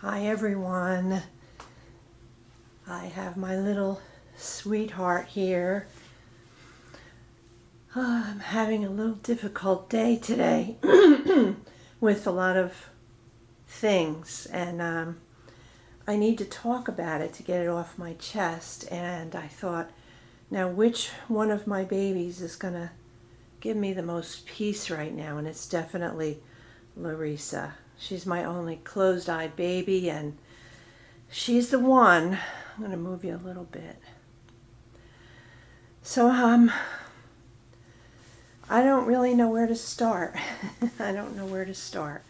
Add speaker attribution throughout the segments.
Speaker 1: Hi everyone. I have my little sweetheart here. I'm having a little difficult day today with a lot of things, and I need to talk about it to get it off my chest. And I thought, now which one of my babies is going to give me the most peace right now? And it's definitely Larissa. She's my only closed-eyed baby, and she's the one. I'm going to move you a little bit. So, I don't really know where to start. I don't know where to start.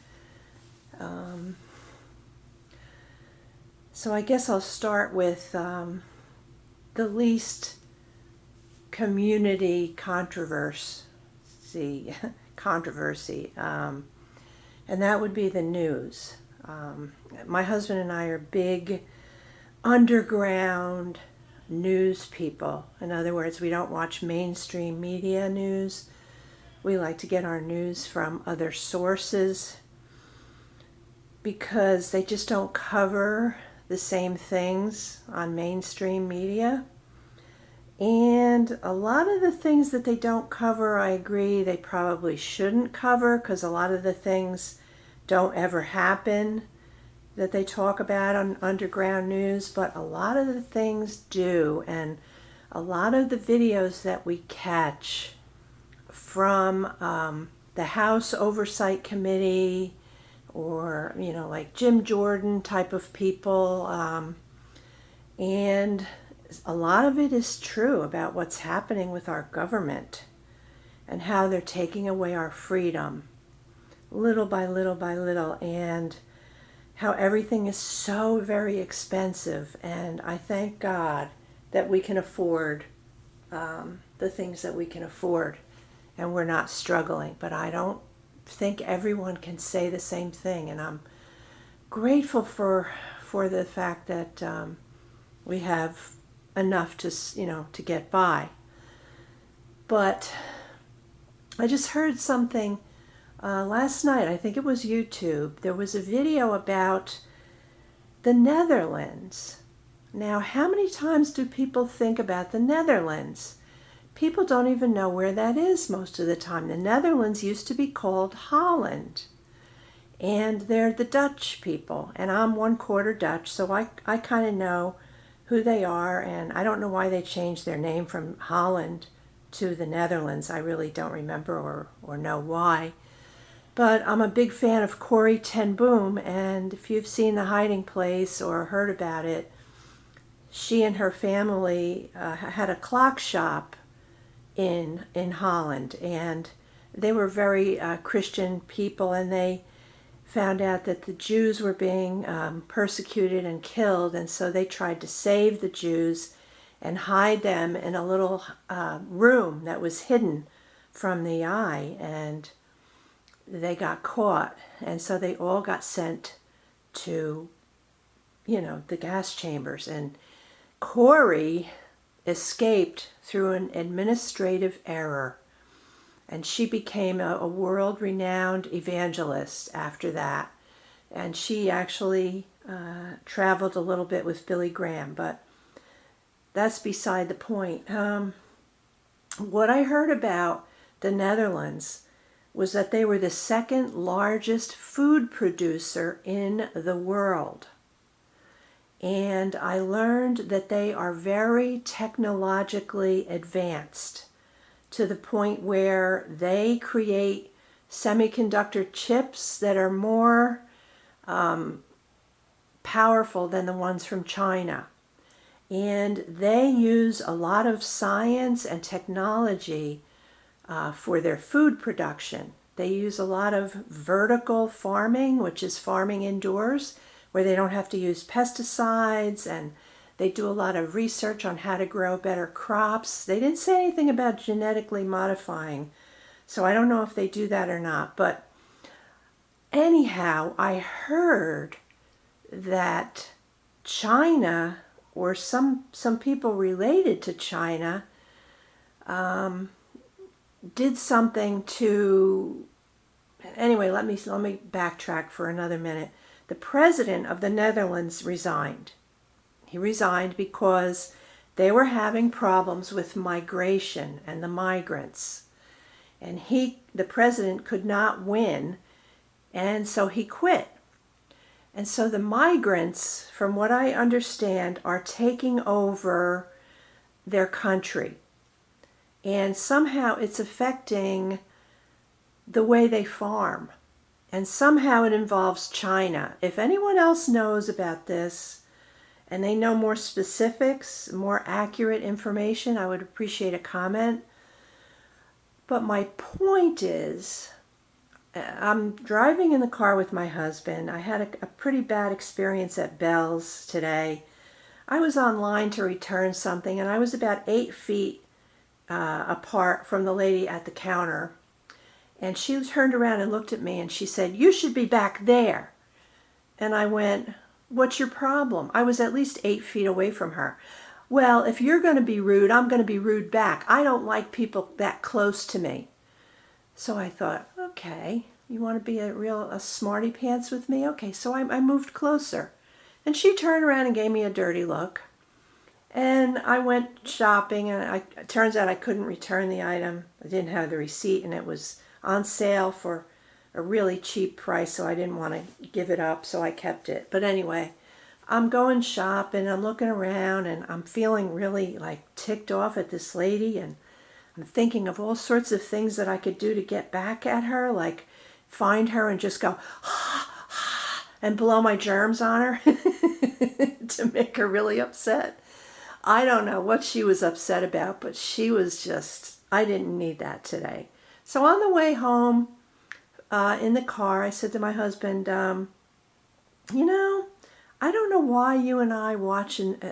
Speaker 1: So I guess I'll start with the least community controversy, and that would be the news. My husband and I are big underground news people. In other words, we don't watch mainstream media news. We like to get our news from other sources because they just don't cover the same things on mainstream media. And a lot of the things that they don't cover, I agree, they probably shouldn't cover, because a lot of the things don't ever happen that they talk about on underground news, but a lot of the things do. And a lot of the videos that we catch from the House Oversight Committee, or, like Jim Jordan type of people, and a lot of it is true about what's happening with our government and how they're taking away our freedom little by little by little, and how everything is so very expensive. And I thank God that we can afford the things that we can afford, and we're not struggling. But I don't think everyone can say the same thing, and I'm grateful for the fact that we have enough to get by. But I just heard something last night. I think it was YouTube. There was a video about the Netherlands. Now, how many times do people think about the Netherlands? People don't even know where that is most of the time. The Netherlands used to be called Holland, and they're the Dutch people, and I'm 1/4 Dutch, so I kind of know who they are, and I don't know why they changed their name from Holland to the Netherlands. I really don't remember or know why. But I'm a big fan of Corrie ten Boom, and if you've seen The Hiding Place or heard about it, she and her family had a clock shop in Holland, and they were very Christian people, and they found out that the Jews were being persecuted and killed, and so they tried to save the Jews and hide them in a little room that was hidden from the eye, and they got caught, and so they all got sent to, the gas chambers. And Corrie escaped through an administrative error, and she became a world-renowned evangelist after that. And she actually traveled a little bit with Billy Graham, but that's beside the point. What I heard about the Netherlands was that they were the second largest food producer in the world. And I learned that they are very technologically advanced, to the point where they create semiconductor chips that are more powerful than the ones from China. And they use a lot of science and technology for their food production. They use a lot of vertical farming, which is farming indoors, where they don't have to use pesticides, and they do a lot of research on how to grow better crops. They didn't say anything about genetically modifying, so I don't know if they do that or not. But anyhow, I heard that China, or some people related to China, did something to... Anyway, let me backtrack for another minute. the president of the Netherlands resigned. He resigned because they were having problems with migration and the migrants. And the president could not win, and so he quit. And so the migrants, from what I understand, are taking over their country. And somehow it's affecting the way they farm. And somehow it involves China. If anyone else knows about this and they know more specifics, more accurate information, I would appreciate a comment. But my point is, I'm driving in the car with my husband. I had a pretty bad experience at Bell's today. I was online to return something, and I was about 8 feet apart from the lady at the counter. And she turned around and looked at me, and she said, "You should be back there." And I went, "What's your problem?" I was at least 8 feet away from her. "Well, if you're going to be rude, I'm going to be rude back. I don't like people that close to me." So I thought, okay, you want to be a smarty pants with me? Okay, so I moved closer. And she turned around and gave me a dirty look. And I went shopping, and it turns out I couldn't return the item. I didn't have the receipt, and it was on sale for a really cheap price, so I didn't want to give it up, so I kept it. But anyway, I'm going shopping, I'm looking around, and I'm feeling really like ticked off at this lady, and I'm thinking of all sorts of things that I could do to get back at her, like find her and just go, and blow my germs on her to make her really upset. I don't know what she was upset about, but she was just, I didn't need that today. So on the way home, in the car, I said to my husband, I don't know why you and I watch and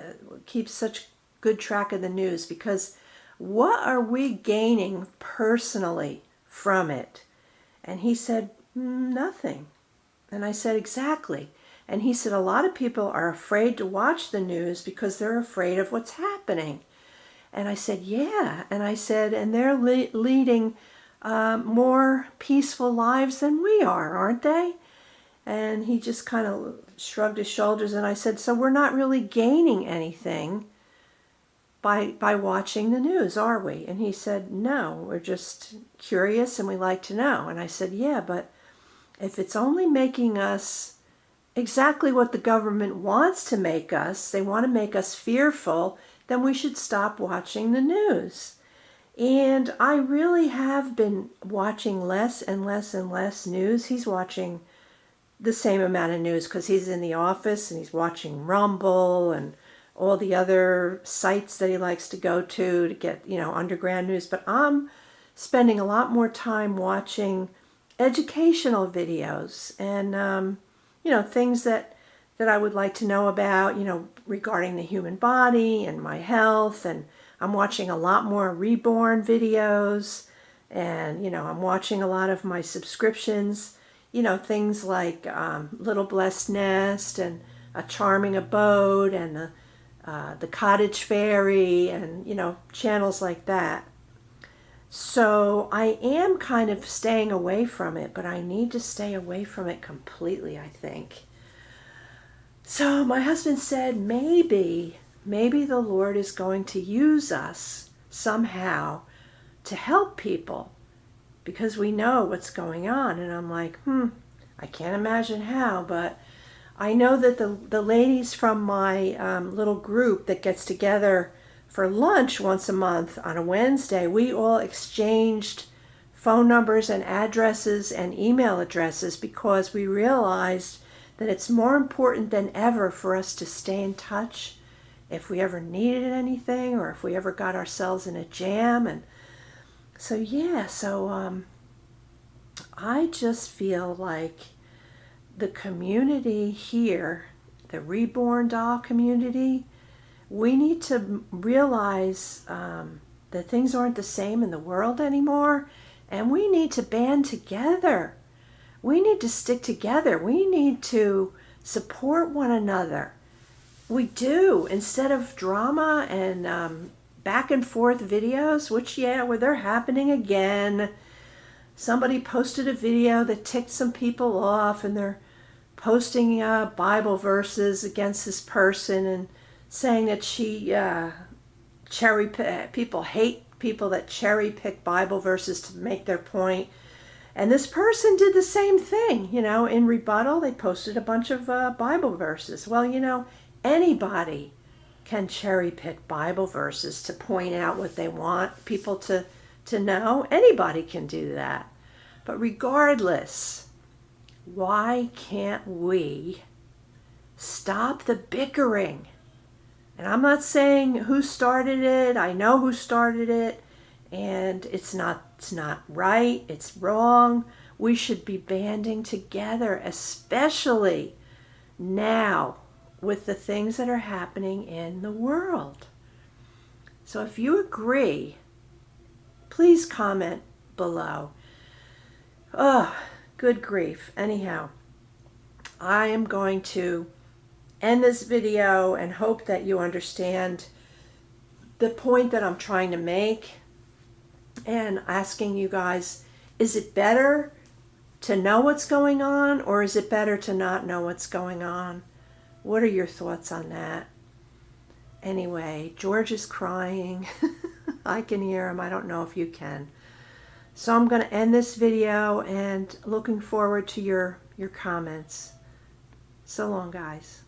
Speaker 1: keep such good track of the news, because what are we gaining personally from it? And he said, nothing. And I said, exactly. And he said, a lot of people are afraid to watch the news because they're afraid of what's happening. And I said, yeah. And I said, and they're leading more peaceful lives than we are, aren't they? And he just kind of shrugged his shoulders, and I said, so we're not really gaining anything by watching the news, are we? And he said, no, we're just curious and we like to know. And I said, yeah, but if it's only making us exactly what the government wants to make us, they want to make us fearful, then we should stop watching the news. And I really have been watching less and less and less news. He's watching the same amount of news because he's in the office and he's watching Rumble and all the other sites that he likes to go to get, underground news. But I'm spending a lot more time watching educational videos and, things that I would like to know about, regarding the human body and my health. And I'm watching a lot more reborn videos, and, I'm watching a lot of my subscriptions, things like Little Blessed Nest and A Charming Abode and the Cottage Fairy and, channels like that. So I am kind of staying away from it, but I need to stay away from it completely, I think. So my husband said, maybe the Lord is going to use us somehow to help people because we know what's going on. And I'm like, I can't imagine how, but I know that the ladies from my little group that gets together for lunch once a month on a Wednesday, we all exchanged phone numbers and addresses and email addresses because we realized that it's more important than ever for us to stay in touch if we ever needed anything or if we ever got ourselves in a jam. And so, I just feel like the community here, the Reborn Doll community, we need to realize that things aren't the same in the world anymore, and we need to band together. We need to stick together. We need to support one another. We do, instead of drama and back and forth videos, which, where they're happening again. Somebody posted a video that ticked some people off, and they're posting Bible verses against this person and saying that she people hate people that cherry pick Bible verses to make their point. And this person did the same thing, in rebuttal. They posted a bunch of Bible verses. Well, anybody can cherry pick Bible verses to point out what they want people to know. Anybody can do that. But regardless, why can't we stop the bickering? And I'm not saying who started it. I know who started it. And it's not right. It's wrong. We should be banding together, especially now with the things that are happening in the world. So if you agree, please comment below. Oh, good grief. Anyhow, I am going to end this video and hope that you understand the point that I'm trying to make, and asking you guys, is it better to know what's going on, or is it better to not know what's going on? What are your thoughts on that? Anyway, George is crying. I can hear him. I don't know if you can. So I'm going to end this video and looking forward to your comments. So long, guys.